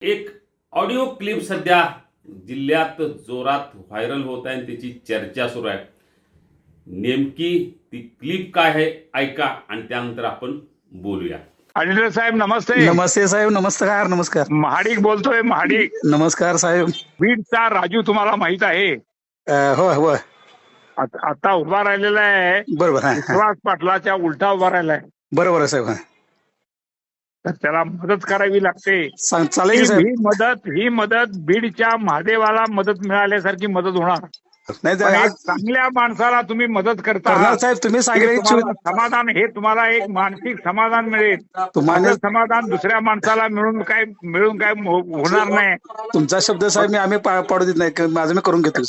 एक audio clip सध्या जिल्ह्यात जोरात व्हायरल होत आहे आणि त्याची चर्चा सुरू आहे. नेमकी ती क्लिप काय आहे ऐका आणि त्यानंतर आपण बोलूया. अनिल साहेब नमस्ते. नमस्ते साहेब. नमस्कार. नमस्कार. महाडिक बोलतोय. महाडिक नमस्कार साहेब. बीडचा राजू तुम्हाला माहित आहे. हो हो आता उभा राहिलेला आहे. बरोबर. विश्वास पाटलाच्या उलटा उभा राहिलाय. बरोबर आहे साहेब. तर त्याला मदत करावी लागते. चालेल साहेब. ही मदत बीडच्या महादेवाला मदत मिळाल्यासारखी मदत होणार नाही पण एक चांगल्या माणसाला तुम्ही मदत करता करणार साहेब. तुम्ही सांगितलं समाधान हे तुम्हाला एक मानसिक समाधान मिळेल. तुम्हाला समाधान दुसऱ्या माणसाला मिळून काय होणार नाही. तुमचा शब्द साहेब मी आम्ही पाडू देत नाही. माझं मी करून घेतो.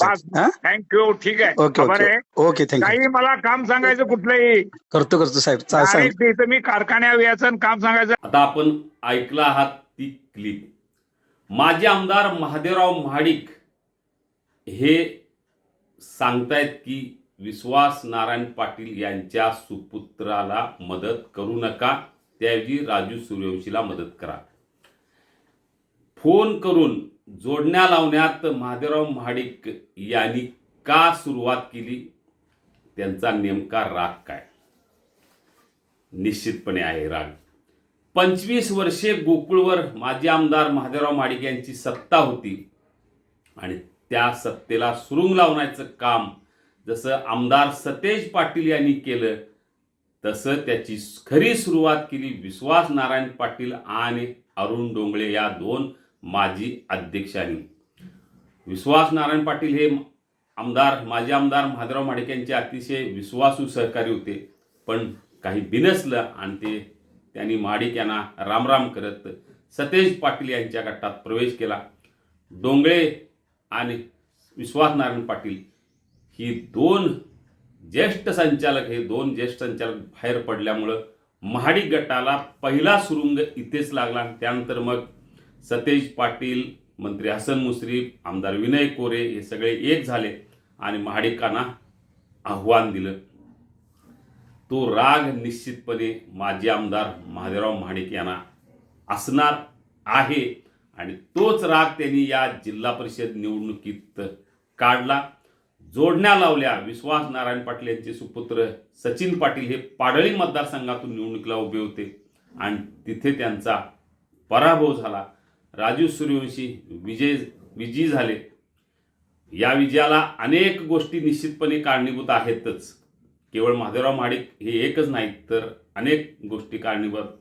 थँक्यू. ठीक आहे. Okay okay okay thank you. काही मला काम सांगायचं कुठलंही करतो साहेब. इथं मी कारखान्यावर यायचं काम सांगायचं. आता आपण ऐकला आहात ती क्लिप. माजी आमदार महादेवराव महाडिक हे सांगतायत की विश्वास नारायण पाटील यांच्या सुपुत्राला मदत करू नका, त्याऐवजी राजू सूर्यवंशीला मदत करा. फोन करून जोडण्या लावण्यात महादेवराव महाडिक यांनी का सुरुवात केली, त्यांचा नेमका राग काय? निश्चितपणे आहे राग. 25 वर्षे गोकुळवर माजी आमदार महादेवराव महाडिक यांची सत्ता होती आणि त्या सत्तेला सुरुंग लावण्याचं काम जसं आमदार सतेज पाटील यांनी केलं तसं त्याची खरी सुरुवात केली विश्वास नारायण पाटील आणि अरुण डोंगळे या दोन माजी अध्यक्षांनी. विश्वास नारायण पाटील हे माजी आमदार महादेवराव महाडिक यांचे अतिशय विश्वासू सहकारी होते. पण काही बिनसलं आणि त्यांनी महाडिक यांना रामराम करत सतेज पाटील यांच्या गटात प्रवेश केला. डोंगळे आणि विश्वास नारायण पाटील ही दोन ज्येष्ठ संचालक बाहेर पडल्यामुळं महाडिक गटाला पहिला सुरुंग इथेच लागला. त्यानंतर मग सतेज पाटील, मंत्री हसन मुश्रीफ, आमदार विनय कोरे हे सगळे एक झाले आणि महाडिकांना आव्हान दिलं. तो राग निश्चितपणे माजी आमदार महादेवराव महाडिक यांना असणार आहे आणि तोच राग त्यांनी या जिल्हा परिषद निवडणुकीत काढला. जोडण्या लावल्या. विश्वास नारायण पाटील यांचे सुपुत्र सचिन पाटील हे पाडळी मतदारसंघातून निवडणुकीला उभे होते आणि तिथे त्यांचा पराभव झाला. राजू सूर्यवंशी विजयी झाले. या विजयाला अनेक गोष्टी निश्चितपणे कारणीभूत आहेतच. केवळ महादेवराव महाडिक हे एकच नाहीत तर अनेक गोष्टी कारणीभूत